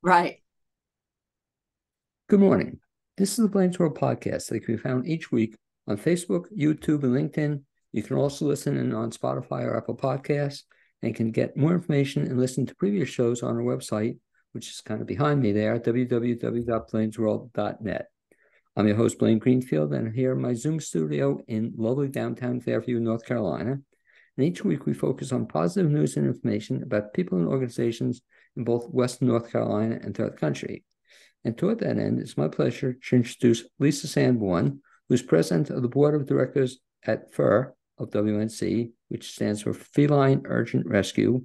Right. Good morning. This is the Blaine's World podcast that can be found each week on Facebook, YouTube, and LinkedIn. You can also listen in on Spotify or Apple Podcasts, and can get more information and listen to previous shows on our website, which is kind of behind me there, www.blainesworld.net. I'm your host, Blaine Greenfield, and I'm here in my Zoom studio in lovely downtown Fairview, North Carolina. And each week we focus on positive news and information about people and organizations in both Western North Carolina and throughout the country. And toward that end, it's my pleasure to introduce Lisa Sanborn, who's president of the board of directors at FUR of WNC, which stands for Feline Urgent Rescue.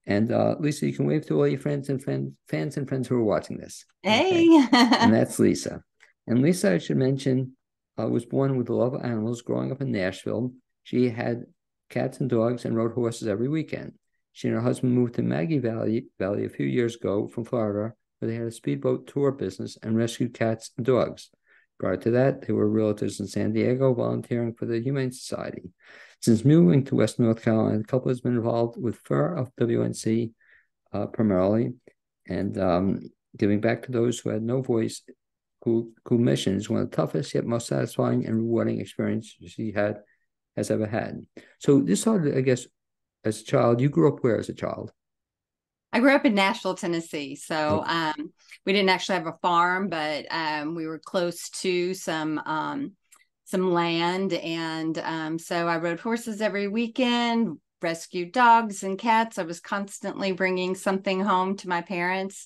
And Lisa, you can wave to all your fans and friends who are watching this. Hey. Okay. And that's Lisa. And Lisa, I should mention, was born with a love of animals growing up in Nashville. She had cats and dogs and rode horses every weekend. She and her husband moved to Maggie Valley a few years ago from Florida, where they had a speedboat tour business and rescued cats and dogs. Prior to that, they were realtors in San Diego, volunteering for the Humane Society. Since moving to Western North Carolina, the couple has been involved with FUR of WNC primarily, and giving back to those who had no voice. Cool mission is one of the toughest yet most satisfying and rewarding experiences she has ever had. So this started, I guess, as a child. You grew up where as a child? I grew up in Nashville, Tennessee. So Okay. we didn't actually have a farm, but we were close to some land. And so I rode horses every weekend, rescued dogs and cats. I was constantly bringing something home to my parents,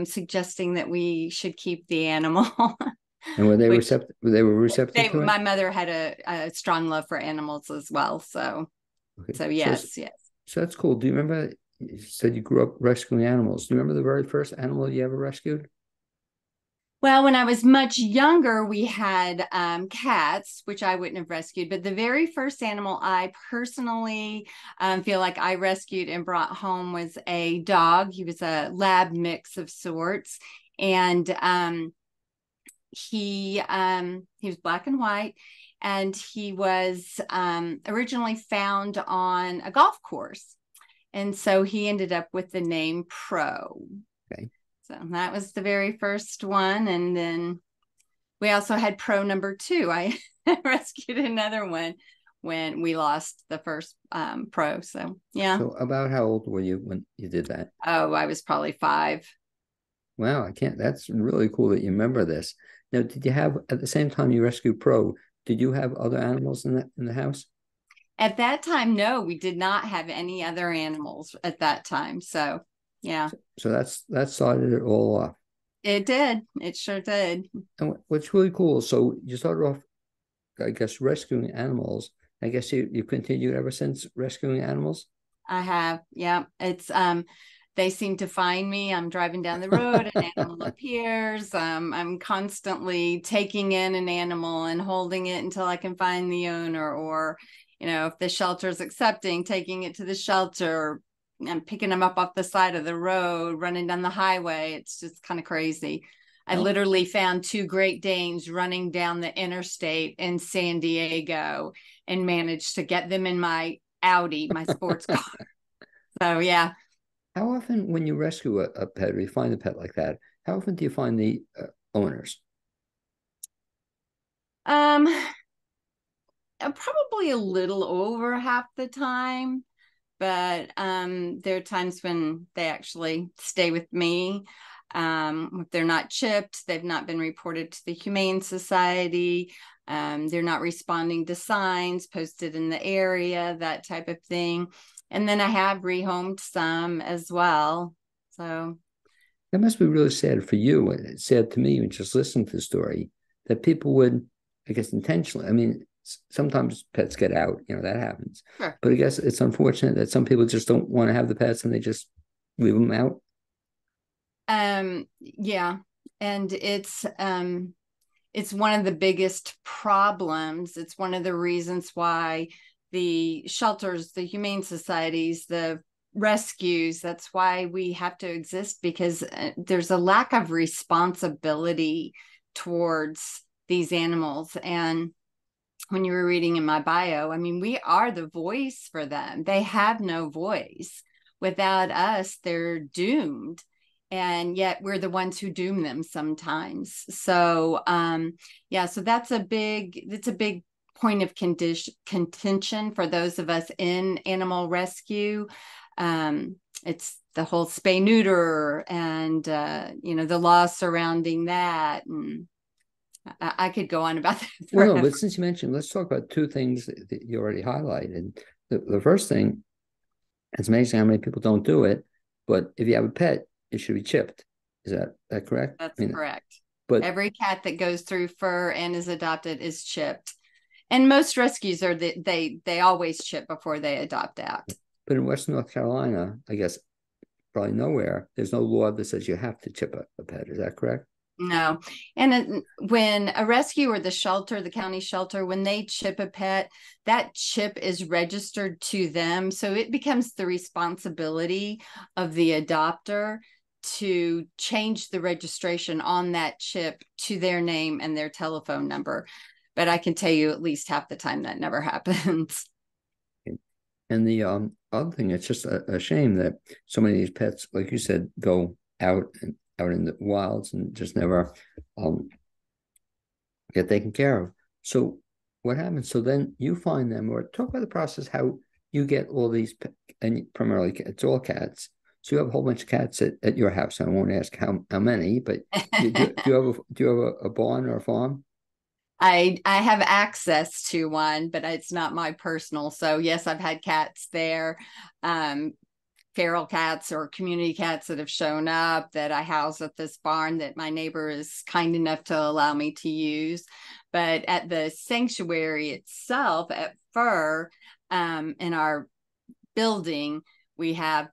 suggesting that we should keep the animal, And were they which receptive? They were receptive to it. my mother had a strong love for animals as well. Okay. So So yes, yes. so that's cool. Do you remember? You said you grew up rescuing animals. Do you remember the very first animal you ever rescued? Well, when I was much younger, we had cats, which I wouldn't have rescued. But the very first animal I personally feel like I rescued and brought home was a dog. He was a lab mix of sorts, and he was black and white, and he was originally found on a golf course, and so he ended up with the name Pro. Okay. So that was the very first one. And then we also had Pro number two. I rescued another one when we lost the first Pro. So, yeah. So about how old were you when you did that? Oh, I was probably 5. Wow, I can't. That's really cool that you remember this. Now, did you have at the same time you rescued Pro? Did you have other animals in the house? At that time, no, we did not have any other animals at that time. So, yeah, So that started it all off. it did. It sure did. And what's really cool, so you started off, I guess, rescuing animals. I guess you continued ever since rescuing animals. I have. Yeah. They seem to find me. I'm driving down the road, an animal appears. I'm constantly taking in an animal and holding it until I can find the owner, or, if the shelter is accepting, taking it to the shelter and picking them up off the side of the road, running down the highway. It's just kind of crazy. I Oh, literally found 2 Great Danes running down the interstate in San Diego and managed to get them in my Audi, my sports car. So yeah. how often when you rescue a pet or you find a pet like that, how often do you find the owners? Um, Probably a little over half the time, but there are times when they actually stay with me. If they're not chipped, they've not been reported to the Humane Society. They're not responding to signs posted in the area, that type of thing. And then I have rehomed some as well. So That must be really sad for you. It's sad to me when just listening to the story that people would, I guess, intentionally. I mean, sometimes pets get out, that happens. sure. But I guess it's unfortunate that some people just don't want to have the pets and they just leave them out. Yeah. And it's one of the biggest problems. It's one of the reasons why the shelters, the humane societies, the rescues, that's why we have to exist, because there's a lack of responsibility towards these animals. And when you were reading in my bio, I mean, we are the voice for them. They have no voice. Without us, they're doomed. and yet we're the ones who doom them sometimes. So yeah, so that's a big point of contention for those of us in animal rescue. It's the whole spay neuter and the law surrounding that, and I could go on about that Well, forever. no, but since you mentioned, let's talk about two things that you already highlighted. The first thing, it's amazing how many people don't do it, but if you have a pet, it should be chipped. Is that correct? That's I mean, correct. but Every cat that goes through fur and is adopted is chipped. And most rescues are they always chip before they adopt out. but in Western North Carolina, I guess probably nowhere, there's no law that says you have to chip a pet. Is that correct? No. And when a rescue or the shelter, the county shelter, when they chip a pet, that chip is registered to them. So it becomes the responsibility of the adopter to change the registration on that chip to their name and their telephone number. But I can tell you at least half the time that never happens. And the other thing, it's just a shame that so many of these pets, like you said, go out in the wilds and just never get taken care of. So what happens? So then you find them, or talk about the process how you get all these, and primarily it's all cats. So you have a whole bunch of cats at your house. I won't ask how many, but do you have a barn or a farm? I have access to one, but it's not my personal. So yes, I've had cats there. Feral cats or community cats that have shown up that I house at this barn that my neighbor is kind enough to allow me to use. But at the sanctuary itself, at Fur, in our building, we have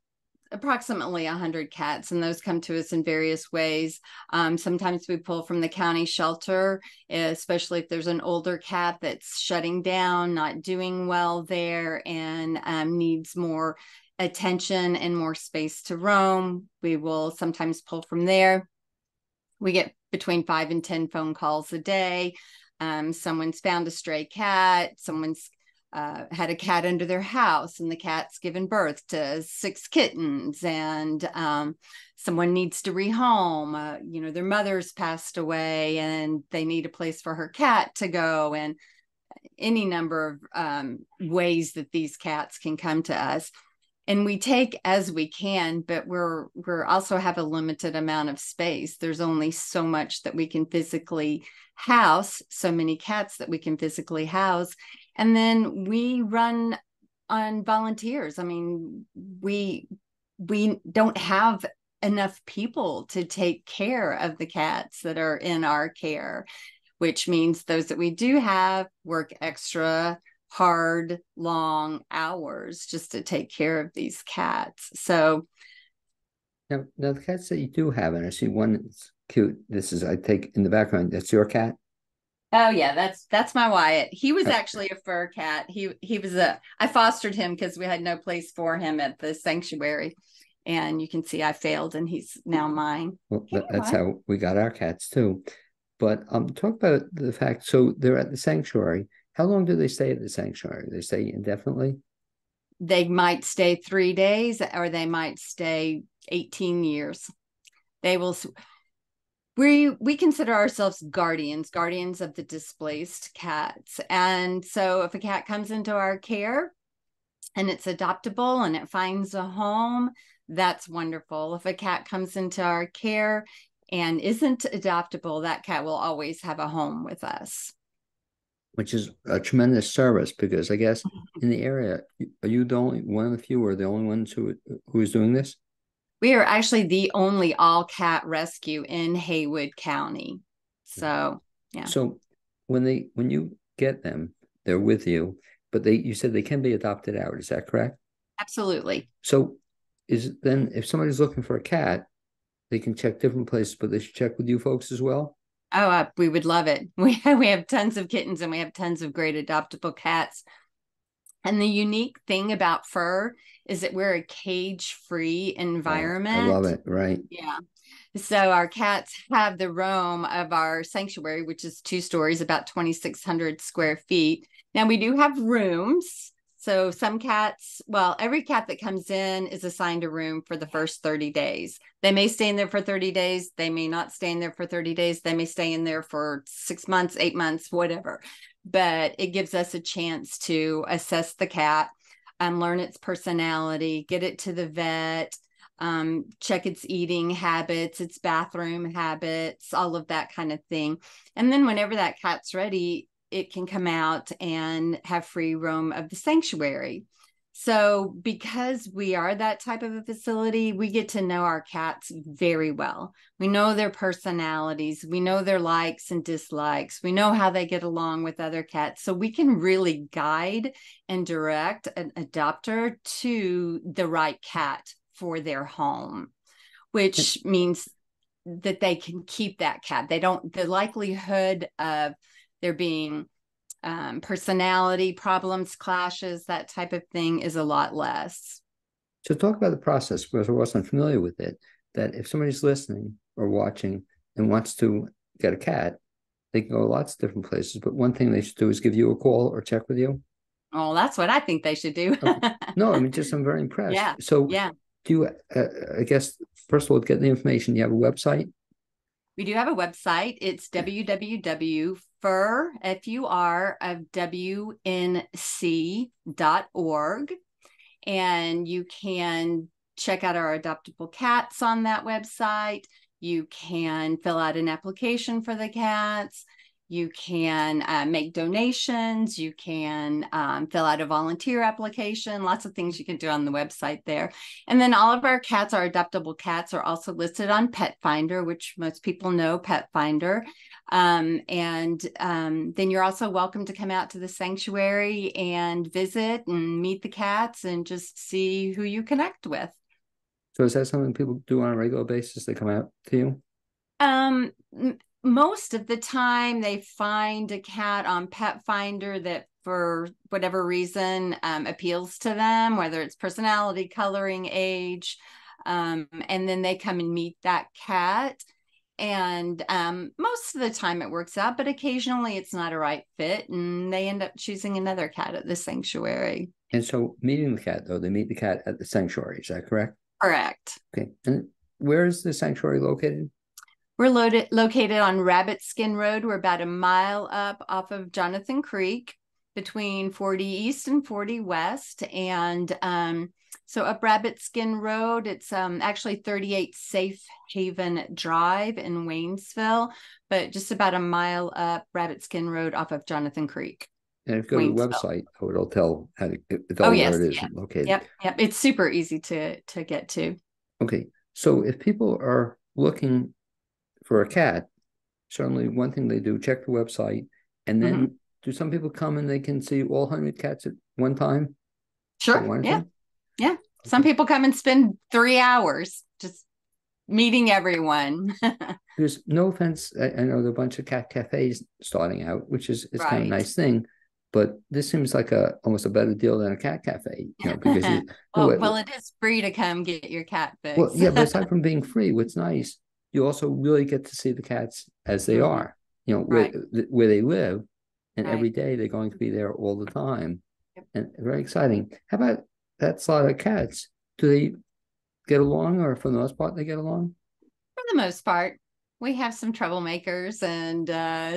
approximately 100 cats, and those come to us in various ways. Sometimes we pull from the county shelter, especially if there's an older cat that's shutting down, not doing well there, and needs more attention and more space to roam. We will sometimes pull from there. We get between 5 and 10 phone calls a day. Someone's found a stray cat. Someone's had a cat under their house, and the cat's given birth to 6 kittens, and someone needs to rehome. Their mother's passed away and they need a place for her cat to go, and any number of ways that these cats can come to us. And we take as we can, but we're also have a limited amount of space. There's only so much that we can physically house, so many cats that we can physically house. And then we run on volunteers. I mean, we don't have enough people to take care of the cats that are in our care, which means those that we do have work extra hard, long hours just to take care of these cats. So Now the cats that you do have, and I see one that's cute. This is, I take in the background, that's your cat? oh yeah, that's my Wyatt. He was actually a fur cat. He was I fostered him because we had no place for him at the sanctuary. And you can see I failed and he's now mine. Well, that's how we got our cats too. But talk about the fact, so they're at the sanctuary. How long do they stay at the sanctuary? They stay indefinitely? They might stay 3 days or they might stay 18 years. They will we consider ourselves guardians of the displaced cats. And so if a cat comes into our care and it's adoptable and it finds a home, that's wonderful. If a cat comes into our care and isn't adoptable, that cat will always have a home with us. Which is a tremendous service, because I guess in the area, are you the only one of the few, or the only ones who is doing this? We are actually the only all cat rescue in Haywood County. So, yeah. So when you get them, they're with you, but you said they can be adopted out. Is that correct? Absolutely. So then if somebody's looking for a cat, they can check different places, but they should check with you folks as well? Oh, we would love it. We have tons of kittens and we have tons of great adoptable cats. And the unique thing about fur is that we're a cage-free environment. I love it. Right. Yeah. So our cats have the roam of our sanctuary, which is 2 stories, about 2,600 square feet. Now we do have rooms. So some cats, well, every cat that comes in is assigned a room for the first 30 days. They may stay in there for 30 days. They may not stay in there for 30 days. They may stay in there for 6 months, 8 months, whatever. But it gives us a chance to assess the cat and learn its personality, get it to the vet, check its eating habits, its bathroom habits, all of that kind of thing. And then whenever that cat's ready, it can come out and have free roam of the sanctuary. So because we are that type of a facility, we get to know our cats very well. We know their personalities. We know their likes and dislikes. We know how they get along with other cats. So we can really guide and direct an adopter to the right cat for their home, which means that they can keep that cat. The likelihood of there being personality problems, clashes, that type of thing is a lot less. So talk about the process, because I wasn't familiar with it, that if somebody's listening or watching and wants to get a cat, they can go lots of different places. But one thing they should do is give you a call or check with you. Oh, that's what I think they should do. Okay. No, I mean, just I'm very impressed. Yeah. So Yeah. do you, I guess, first of all, to get the information, you have a website? We do have a website. It's www.fur, F-U-R, of WNC.org. And you can check out our adoptable cats on that website. You can fill out an application for the cats. You can make donations. You can fill out a volunteer application. Lots of things you can do on the website there. And then all of our cats, our adoptable cats, are also listed on Pet Finder, which most people know Pet Finder. Then you're also welcome to come out to the sanctuary and visit and meet the cats and just see who you connect with. So is that something people do on a regular basis? They come out to you? Most of the time they find a cat on Pet Finder that for whatever reason appeals to them, whether it's personality, coloring, age, and then they come and meet that cat. And most of the time it works out, but occasionally it's not a right fit and they end up choosing another cat at the sanctuary. And so meeting the cat, though, they meet the cat at the sanctuary. Is that correct? Correct. Okay. And where is the sanctuary located? We're located on Rabbit Skin Road. We're about a mile up off of Jonathan Creek between 40 East and 40 West. And so up Rabbit Skin Road, it's actually 38 Safe Haven Drive in Waynesville, but just about a mile up Rabbit Skin Road off of Jonathan Creek. And if you go to the website, it'll tell how to yes, where it is located. Yep. It's super easy to get to. Okay. So if people are looking for a cat, certainly one thing they do, check the website, and then do some people come and they can see all 100 cats at one time? Sure. Yeah. Okay. Some people come and spend 3 hours just meeting everyone. There's no offense. I know there are a bunch of cat cafes starting out, which is right. kind of a nice thing. But this seems like almost a better deal than a cat cafe, because well, it is free to come get your cat fixed. Well, yeah, but aside from being free, what's nice, you also really get to see the cats as they are, where they live, and every day they're going to be there all the time, and very exciting. How about that side of cats? Do they get along, or for the most part, they get along? For the most part. We have some troublemakers and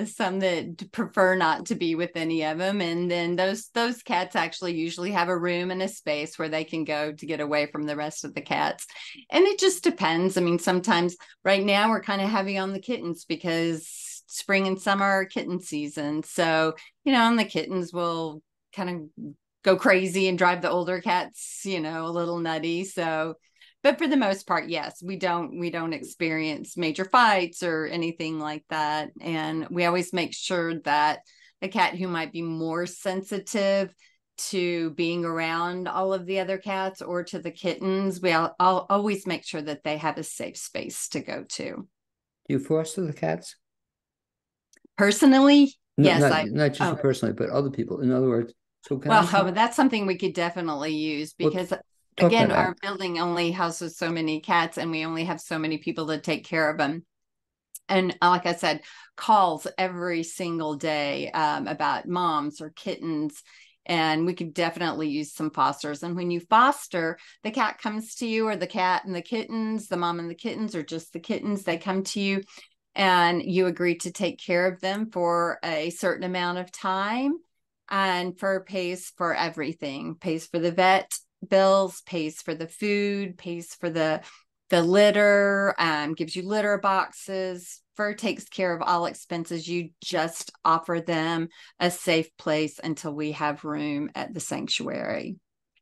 some that prefer not to be with any of them. And then those cats actually usually have a room and a space where they can go to get away from the rest of the cats. And it just depends. I mean, sometimes right now we're kind of heavy on the kittens because spring and summer are kitten season. So, and the kittens will kind of go crazy and drive the older cats, a little nutty. So, but for the most part, yes, we don't experience major fights or anything like that. And we always make sure that a cat who might be more sensitive to being around all of the other cats or to the kittens, I'll always make sure that they have a safe space to go to. Do you foster the cats? Personally, no, yes. Not just you personally, but other people. In other words, so that's something we could definitely use because again, our building only houses so many cats and we only have so many people to take care of them. And like I said, calls every single day about moms or kittens. And we could definitely use some fosters. And when you foster, the cat comes to you, or the cat and the kittens, the mom and the kittens, or just the kittens, they come to you and you agree to take care of them for a certain amount of time, and pays for everything, pays for the vet bills, pays for the food, pays for the litter, gives you litter boxes. Fur takes care of all expenses. You just offer them a safe place until we have room at the sanctuary.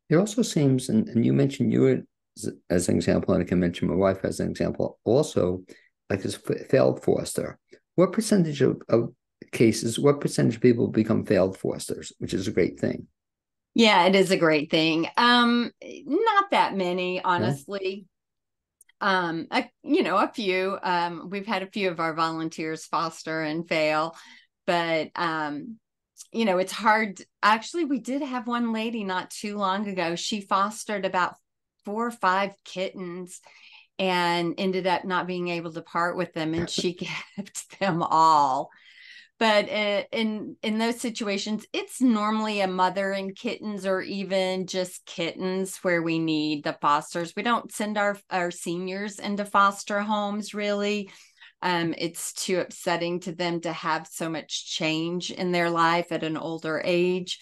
It also seems, and you mentioned you as an example, and I can mention my wife as an example also, like this failed foster. What percentage of cases, what percentage of people become failed fosters, which is a great thing? Yeah, it is a great thing. Not that many, No? honestly. A few. We've had a few of our volunteers foster and fail, but it's hard. Actually, we did have one lady not too long ago. She fostered about 4 or 5 kittens and ended up not being able to part with them, and she kept them all. But in those situations, it's normally a mother and kittens, or even just kittens, where we need the fosters. We don't send our seniors into foster homes, really. It's too upsetting to them to have so much change in their life at an older age.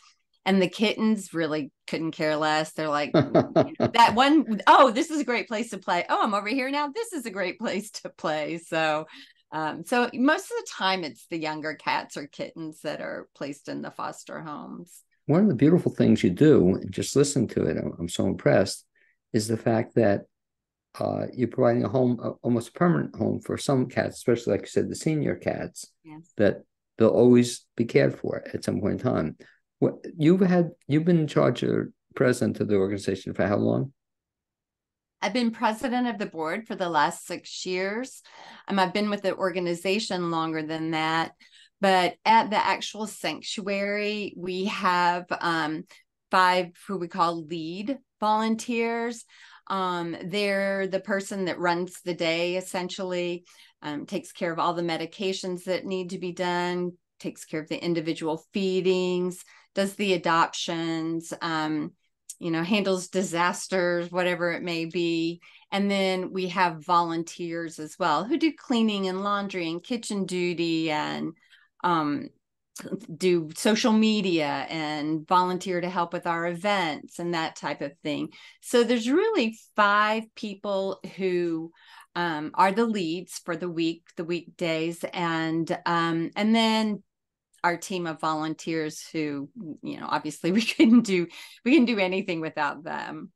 And the kittens really couldn't care less. They're like, that one, oh, this is a great place to play. Oh, I'm over here now. This is a great place to play. So most of the time it's the younger cats or kittens that are placed in the foster homes. One of the beautiful things you do, and just listening to it, I'm so impressed, is the fact that you're providing a home, almost a permanent home for some cats, especially like you said, the senior cats, Yes. that they'll always be cared for at some point in time. You've been in charge or president of the organization for how long? I've been president of the board for the last 6 years. I've been with the organization longer than that. But at the actual sanctuary, we have 5 who we call lead volunteers. They're the person that runs the day, essentially, takes care of all the medications that need to be done, takes care of the individual feedings, does the adoptions, handles disasters, whatever it may be. And then we have volunteers as well who do cleaning and laundry and kitchen duty, and um, do social media and volunteer to help with our events and that type of thing. So there's really 5 people who are the leads for the weekdays, and then our team of volunteers who, obviously we couldn't do anything without them.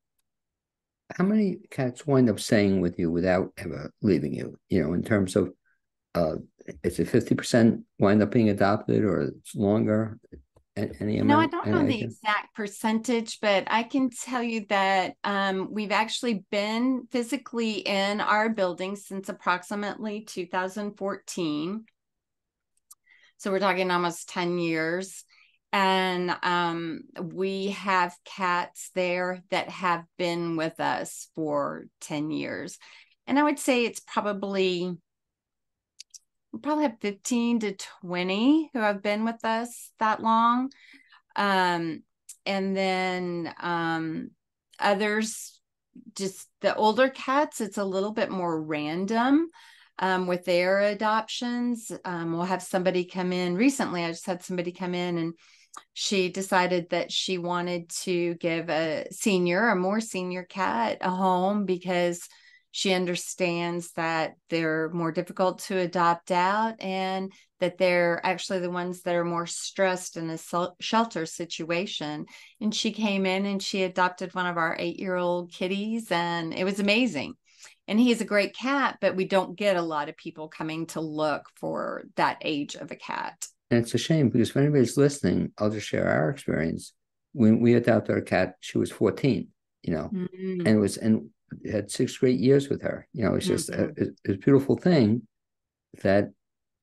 How many cats wind up staying with you without ever leaving you? In terms of, uh, is it 50% wind up being adopted, or it's longer? Any I amount? don't Any know the idea? exact percentage, but I can tell you that we've actually been physically in our building since approximately 2014. So we're talking almost 10 years. And we have cats there that have been with us for 10 years. And I would say it's we probably have 15 to 20 who have been with us that long. Um, and then others, just the older cats, it's a little bit more random with their adoptions. We'll have somebody come in. Recently, I just had somebody come in, and she decided that she wanted to give a more senior cat a home, because she understands that they're more difficult to adopt out, and that they're actually the ones that are more stressed in a shelter situation. And she came in and she adopted one of our 8-year-old kitties, and it was amazing. And he's a great cat, but we don't get a lot of people coming to look for that age of a cat. And it's a shame, because if anybody's listening, I'll just share our experience. When we adopted our cat, she was 14, Mm-hmm. and had 6 great years with her. It's just Mm-hmm. a beautiful thing that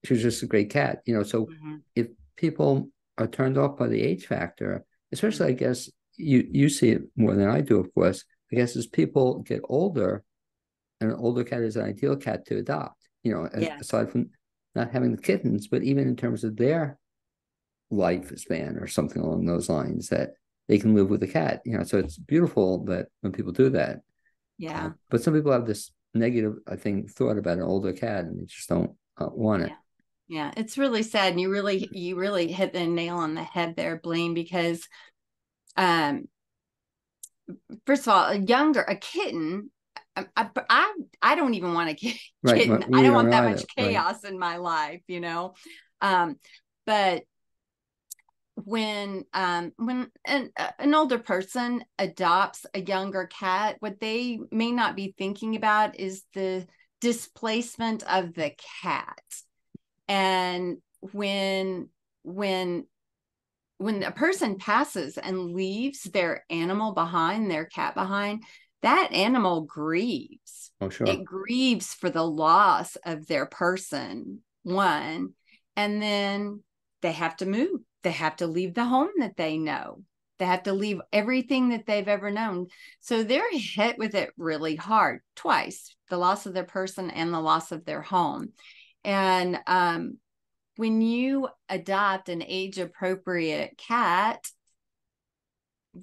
she was just a great cat. So Mm-hmm. if people are turned off by the age factor, especially, I guess you see it more than I do, of course. I guess as people get older, an older cat is an ideal cat to adopt. Yes. Aside from not having the kittens, but even in terms of their lifespan or something along those lines, that they can live with a cat. So it's beautiful that when people do that. Yeah. But some people have this negative, I think, thought about an older cat, and they just don't want it. Yeah. Yeah. It's really sad. And you really hit the nail on the head there, Blaine, because um first of all, a kitten, I don't even want a Right. kitten. I We don't don't want that much either. Right. chaos in my life, you know. But when an older person adopts a younger cat, what they may not be thinking about is the displacement of the cat. And when when a person passes and leaves their animal behind, their cat behind, that animal grieves. Oh, sure. It grieves for the loss of their person, one, and then they have to move. They have to leave the home that they know. They have to leave everything that they've ever known. So they're hit with it really hard twice, the loss of their person and the loss of their home. And when you adopt an age appropriate cat,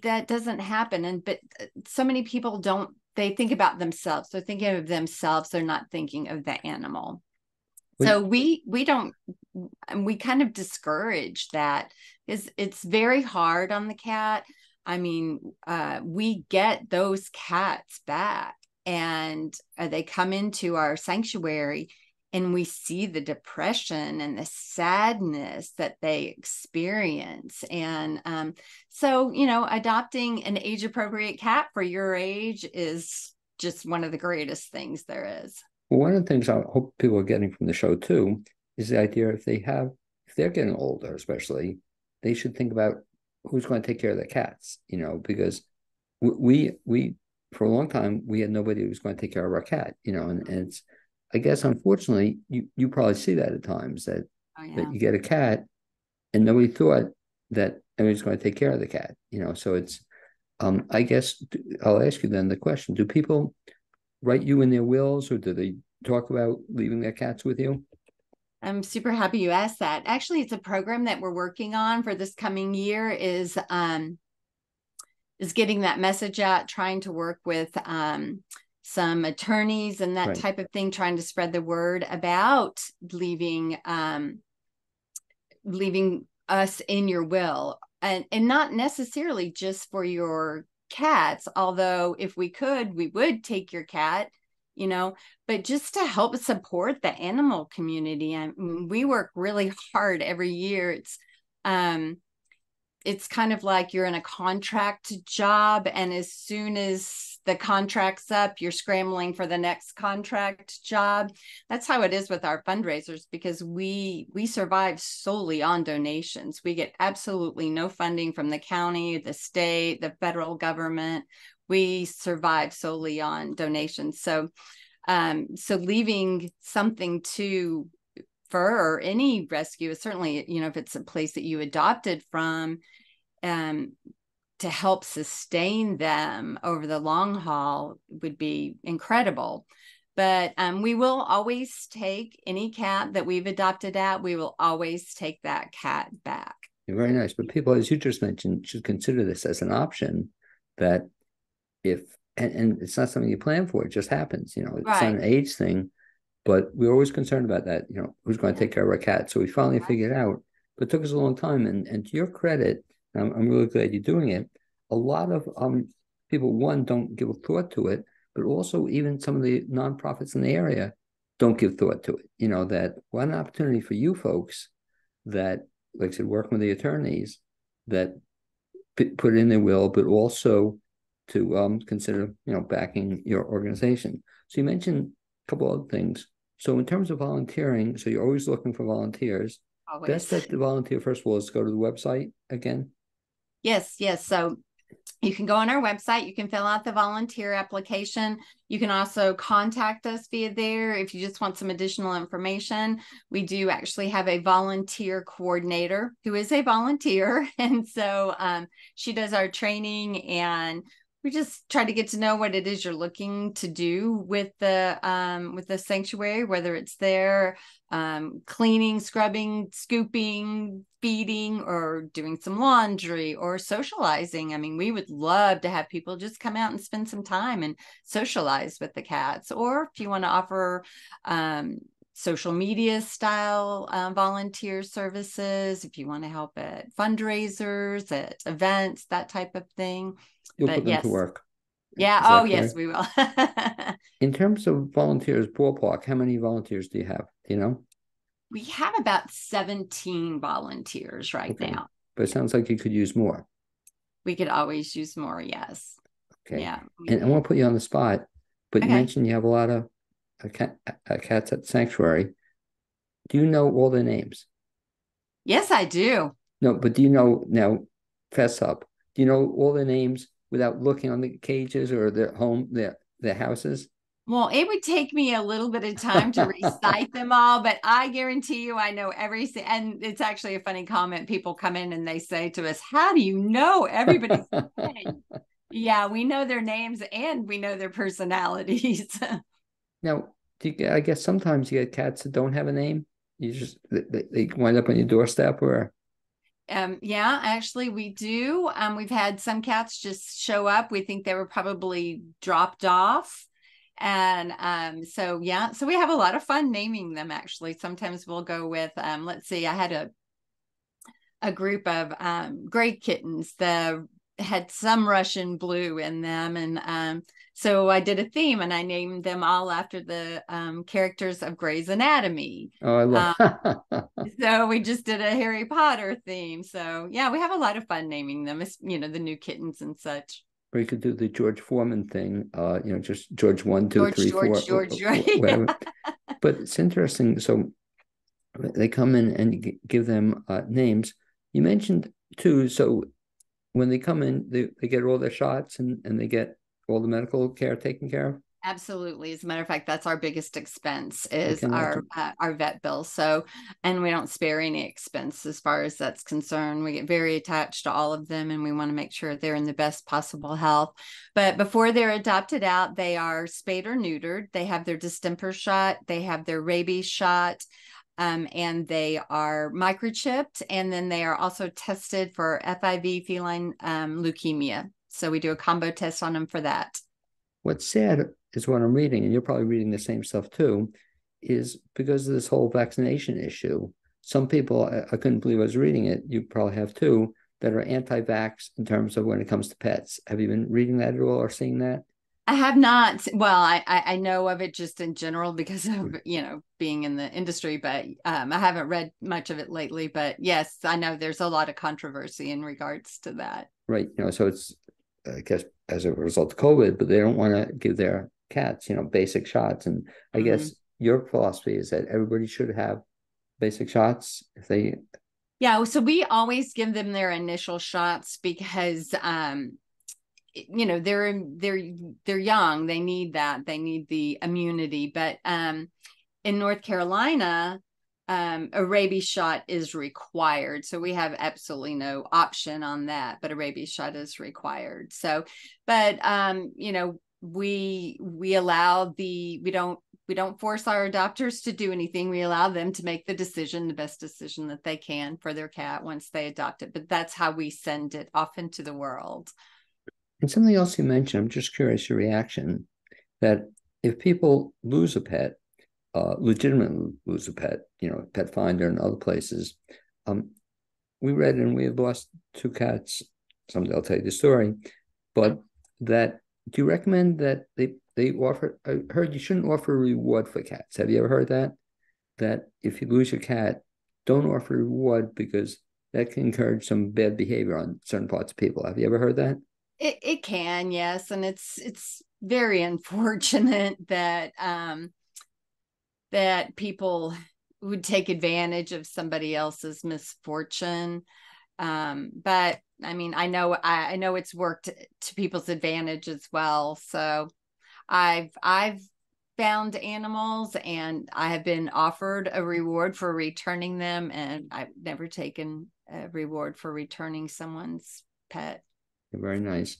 that doesn't happen. But so many people don't, they think about themselves. They're thinking of themselves. They're not thinking of the animal. So we don't, we kind of discourage that, because it's very hard on the cat. I mean, we get those cats back, and they come into our sanctuary, and we see the depression and the sadness that they experience. And so, adopting an age appropriate cat for your age is just one of the greatest things there is. Well, one of the things I hope people are getting from the show too is the idea, if they're getting older, especially, they should think about who's going to take care of their cats. Because we for a long time we had nobody who was going to take care of our cat. And it's, I guess, unfortunately, you probably see that at times, that you get a cat and nobody thought that anybody's going to take care of the cat. So it's, I guess I'll ask you then the question: do people write you in their wills, or do they talk about leaving their cats with you? I'm super happy you asked that. Actually, it's a program that we're working on for this coming year, is getting that message out, trying to work with some attorneys and that type of thing, trying to spread the word about leaving us in your will, and not necessarily just for your cats, although if we could, we would take your cat, but just to help support the animal community. I mean, we work really hard every year. It's kind of like you're in a contract job, and as soon as the contract's up, you're scrambling for the next contract job. That's how it is with our fundraisers, because we survive solely on donations. We get absolutely no funding from the county, the state, the federal government. We survive solely on donations. So leaving something to fur or any rescue, certainly, if it's a place that you adopted from, to help sustain them over the long haul, would be incredible. But we will always take any cat that we've adopted out. We will always take that cat back. Very nice. But people, as you just mentioned, should consider this as an option, that and it's not something you plan for, it just happens. It's not an age thing. But we're always concerned about that, who's going to take care of our cat. So we finally figured it out, but it took us a long time. And to your credit, I'm really glad you're doing it. A lot of people, one, don't give a thought to it, but also even some of the nonprofits in the area don't give thought to it. That one opportunity for you folks that, like I said, working with the attorneys, that put it in their will, but also to consider, backing your organization. So you mentioned a couple other things. So in terms of volunteering, so you're always looking for volunteers. Always. Best bet to volunteer, first of all, is go to the website again. Yes. So you can go on our website. You can fill out the volunteer application. You can also contact us via there if you just want some additional information. We do actually have a volunteer coordinator who is a volunteer. And so she does our training, and we just try to get to know what it is you're looking to do with the sanctuary, whether it's there cleaning, scrubbing, scooping, feeding, or doing some laundry or socializing. I mean, we would love to have people just come out and spend some time and socialize with the cats. Or if you want to offer social media style volunteer services, if you want to help at fundraisers, at events, that type of thing. You'll But put them yes, to work. yeah. Is Oh, that yes, correct? we will. In terms of volunteers, ballpark, how many volunteers do you have? Do you know? We have about 17 volunteers right Okay. now. But it sounds like you could use more. We could always use more. Yes. Okay. Yeah. And I want to put you on the spot, but you Okay. mentioned you have a lot of cats at the sanctuary. Do you know all their names? Yes, I do. No, but do you know now, fess up, do you know all their names without looking on the cages or their home, their houses? Well, it would take me a little bit of time to recite them all, but I guarantee you I know every, and it's actually a funny comment. People come in and they say to us, how do you know everybody's name? Yeah, we know their names and we know their personalities. Now, I guess sometimes you get cats that don't have a name. You just they wind up on your doorstep or Yeah, actually we do. We've had some cats just show up. We think they were probably dropped off. And so yeah, so we have a lot of fun naming them actually. Sometimes we'll go with let's see, I had a group of gray kittens that had some Russian blue in them. And so I did a theme and I named them all after the characters of Grey's Anatomy. oh, I Um, love. so we just did a Harry Potter theme. So yeah, we have a lot of fun naming them, the new kittens and such. Or you could do the George Foreman thing, just George one, two, George, three, George, four, George, George. whatever. But it's interesting. So they come in and give them names. You mentioned too. So when they come in, they get all their shots and they get all the medical care taken care of. Absolutely. As a matter of fact, that's our biggest expense I is can imagine. our vet bill. So, and we don't spare any expense as far as that's concerned. We get very attached to all of them, and we want to make sure they're in the best possible health. But before they're adopted out, they are spayed or neutered. They have their distemper shot. They have their rabies shot. And they are microchipped, and then they are also tested for FIV, feline leukemia. So we do a combo test on them for that. What's sad is what I'm reading, and you're probably reading the same stuff too, is because of this whole vaccination issue. Some people, I couldn't believe I was reading it, you probably have too, that are anti-vax in terms of when it comes to pets. Have you been reading that at all or seeing that? I have not. Well, I know of it just in general because of being in the industry, but I haven't read much of it lately. But yes, I know there's a lot of controversy in regards to that. Right. So it's, I guess, as a result of COVID, but they don't want to give their cats, basic shots. And I guess your philosophy is that everybody should have basic shots if they. Yeah. So we always give them their initial shots because they're young. They need that. They need the immunity. But in North Carolina, a rabies shot is required. So we have absolutely no option on that, but a rabies shot is required. So, but we allow we don't force our adopters to do anything. We allow them to make the best decision that they can for their cat once they adopt it. But that's how we send it off into the world. And something else you mentioned, I'm just curious your reaction, that if people lose a pet, legitimately lose a pet, Pet Finder and other places. We read and we had lost two cats. Someday I'll tell you the story. But do you recommend that they offer, I heard you shouldn't offer a reward for cats. Have you ever heard that? That if you lose your cat, don't offer a reward because that can encourage some bad behavior on certain parts of people. Have you ever heard that? It can, yes. And it's very unfortunate that people would take advantage of somebody else's misfortune. But I mean, I know it's worked to people's advantage as well. So I've found animals and I have been offered a reward for returning them, and I've never taken a reward for returning someone's pet. Very nice.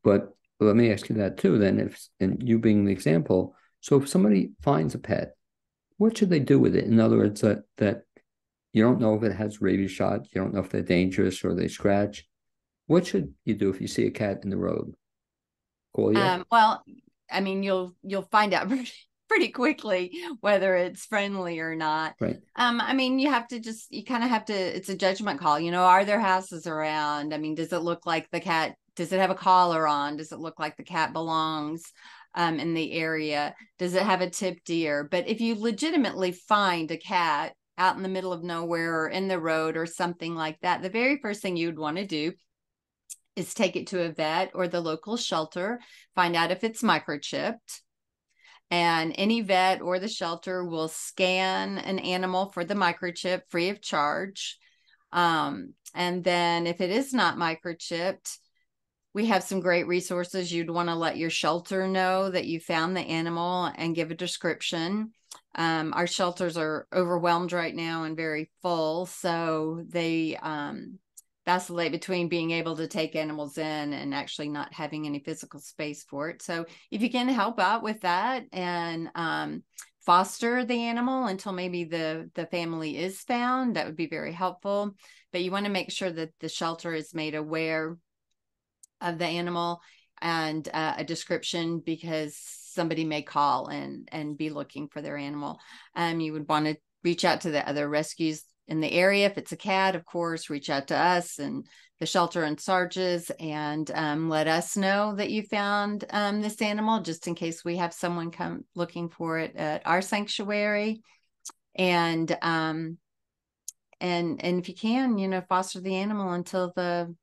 But Well, let me ask you that too. Then, if and you being the example, so if somebody finds a pet, what should they do with it? In other words, that you don't know if it has rabies shot, you don't know if they're dangerous or they scratch. What should you do if you see a cat in the road? Call you? Well, I mean, you'll find out pretty quickly whether it's friendly or not. Right. I mean, you kind of have to, it's a judgment call. Are there houses around? I mean, does it look like the cat, does it have a collar on? Does it look like the cat belongs in the area? Does it have a tipped ear? But if you legitimately find a cat out in the middle of nowhere or in the road or something like that, the very first thing you'd want to do is take it to a vet or the local shelter, find out if it's microchipped. And any vet or the shelter will scan an animal for the microchip free of charge. And then if it is not microchipped, we have some great resources. You'd want to let your shelter know that you found the animal and give a description. Our shelters are overwhelmed right now and very full, so they vacillate between being able to take animals in and actually not having any physical space for it. So if you can help out with that and foster the animal until maybe the family is found, that would be very helpful. But you want to make sure that the shelter is made aware of the animal and a description, because somebody may call and be looking for their animal. You would want to reach out to the other rescues in the area. If it's a cat, of course, reach out to us and the shelter in Sarges and let us know that you found this animal, just in case we have someone come looking for it at our sanctuary. And if you can, foster the animal until the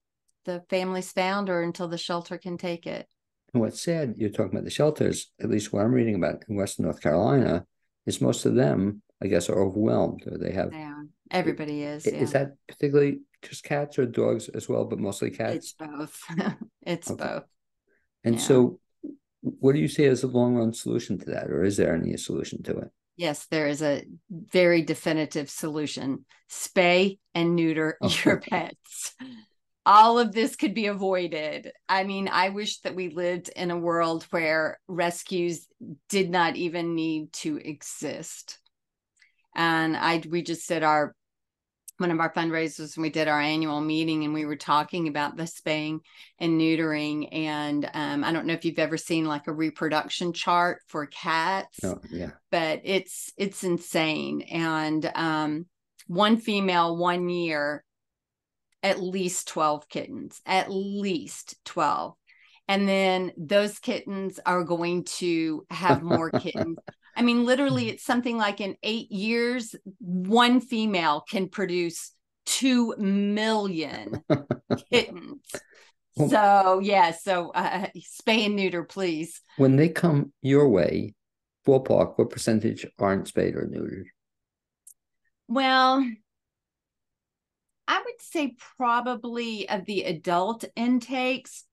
family's found or until the shelter can take it. And what's sad, you're talking about the shelters, at least what I'm reading about in Western North Carolina, is most of them, I guess, are overwhelmed, or they have. Yeah, everybody is. Is that particularly just cats or dogs as well, but mostly cats? It's both. It's okay. Both. And so what do you see as a long-run solution to that, or is there any solution to it? Yes, there is a very definitive solution. Spay and neuter your pets. All of this could be avoided. I mean, I wish that we lived in a world where rescues did not even need to exist. And we just did one of our fundraisers, and we did our annual meeting, and we were talking about the spaying and neutering. And I don't know if you've ever seen like a reproduction chart for cats. Oh, yeah. But it's insane. And one female 1 year, at least 12 kittens, at least 12. And then those kittens are going to have more kittens. I mean, literally, it's something like in 8 years, one female can produce 2 million kittens. Well, so, yeah. So spay and neuter, please. When they come your way, ballpark, what percentage aren't spayed or neutered? Well, I would say probably of the adult intakes,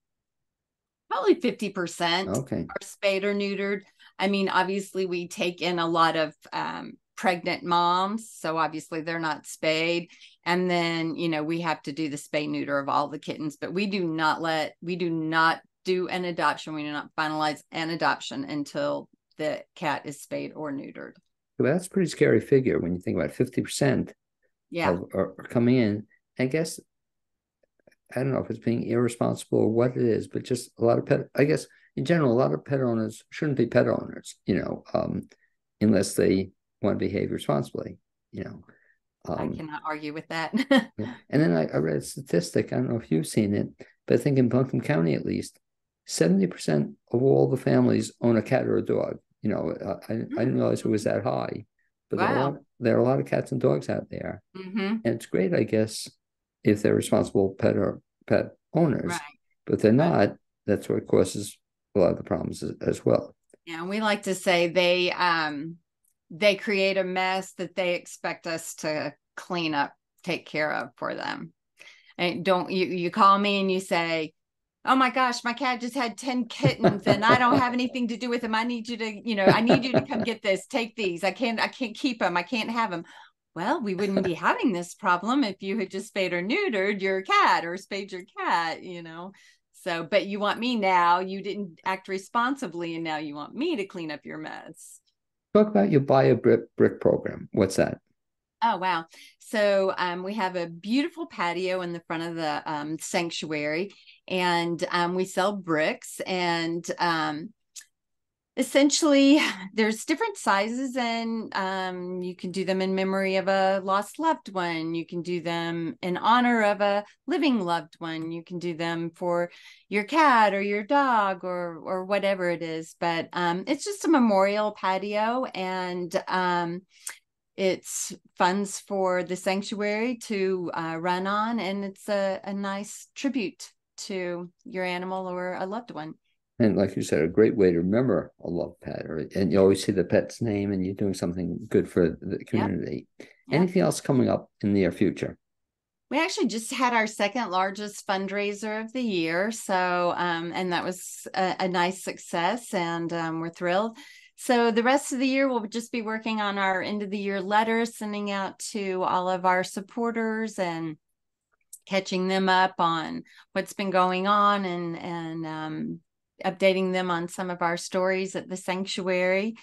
probably 50% are spayed or neutered. I mean, obviously, we take in a lot of pregnant moms, so obviously they're not spayed. And then, we have to do the spay neuter of all the kittens, but we do not do an adoption. We do not finalize an adoption until the cat is spayed or neutered. Well, that's a pretty scary figure when you think about 50%. Are coming in. I guess, I don't know if it's being irresponsible or what it is, but just a lot of I guess in general, a lot of pet owners shouldn't be pet owners, unless they want to behave responsibly, I cannot argue with that. Yeah. And then I read a statistic, I don't know if you've seen it, but I think in Buncombe County, at least 70% of all the families own a cat or a dog. I didn't realize it was that high. But wow. there are a lot of cats and dogs out there. Mm-hmm. And it's great, I guess, if they're responsible pet owners. Right. But if they're not, that's what causes a lot of the problems as well. Yeah, we like to say they create a mess that they expect us to clean up, take care of for them. And you call me and you say, oh my gosh, my cat just had 10 kittens and I don't have anything to do with them. I need you to, I need you to come get this, take these. I can't keep them. I can't have them. Well, we wouldn't be having this problem if you had just spayed or neutered your cat or spayed your cat, So, but you want me now. You didn't act responsibly, and now you want me to clean up your mess. Talk about your buy a brick program. What's that? Oh, wow. So we have a beautiful patio in the front of the sanctuary, and we sell bricks. And essentially, there's different sizes, and you can do them in memory of a lost loved one. You can do them in honor of a living loved one. You can do them for your cat or your dog or whatever it is. But it's just a memorial patio, and it's funds for the sanctuary to run on, and it's a nice tribute to your animal or a loved one. And like you said, a great way to remember a loved pet, and you always see the pet's name, and you're doing something good for the community. Yep. Anything else coming up in the near future? We actually just had our second largest fundraiser of the year, so and that was a nice success, and we're thrilled. So the rest of the year, we'll just be working on our end of the year letters, sending out to all of our supporters and catching them up on what's been going on, and updating them on some of our stories at the sanctuary.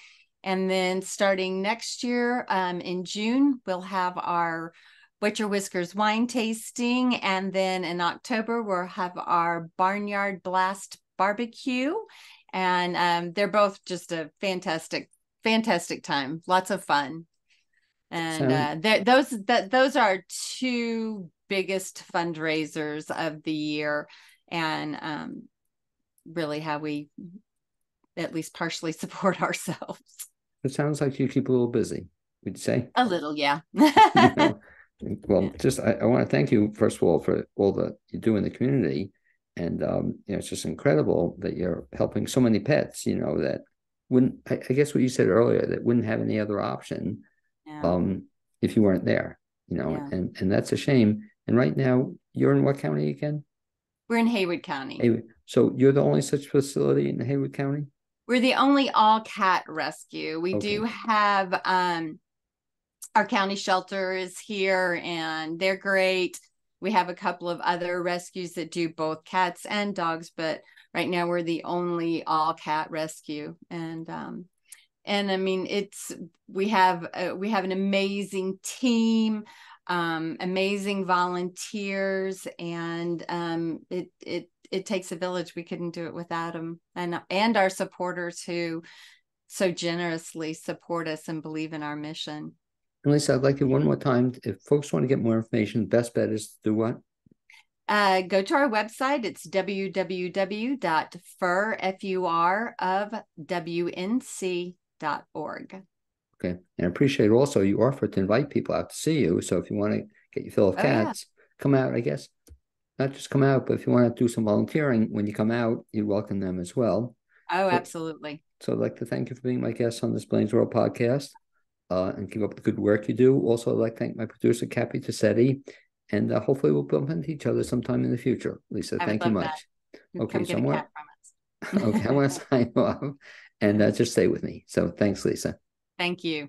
And then starting next year in June, we'll have our Wet Your Whiskers wine tasting. And then in October, we'll have our Barnyard Blast barbecue. And they're both just a fantastic time. Lots of fun. And those are two biggest fundraisers of the year, and really how we at least partially support ourselves. It sounds like you keep a little busy, would you say? A little, yeah. Well, just I want to thank you, first of all, for all that you do in the community. And it's just incredible that you're helping so many pets, that wouldn't, I guess what you said earlier, that wouldn't have any other option if you weren't there, and that's a shame. And right now, you're in what county again? We're in Haywood County. So you're the only such facility in Haywood County? We're the only all cat rescue. We do have our county shelter is here, and they're great. We have a couple of other rescues that do both cats and dogs, but right now we're the only all cat rescue. And I mean, we have an amazing team, amazing volunteers, and it takes a village. We couldn't do it without them, and our supporters who so generously support us and believe in our mission. And Lisa, I'd like you one more time. If folks want to get more information, best bet is to do what? Go to our website. It's www.furofwnc.org. Okay. And I appreciate also you offered to invite people out to see you. So if you want to get your fill of cats, come out, I guess. Not just come out, but if you want to do some volunteering when you come out, you welcome them as well. Oh, absolutely. So I'd like to thank you for being my guest on this Blaine's World podcast, and keep up the good work you do. Also, I'd like to thank my producer, Cappy Tassetti, and hopefully we'll bump into each other sometime in the future. Lisa, thank you much. Okay, so okay, I want to sign off, and just stay with me. So thanks, Lisa. Thank you.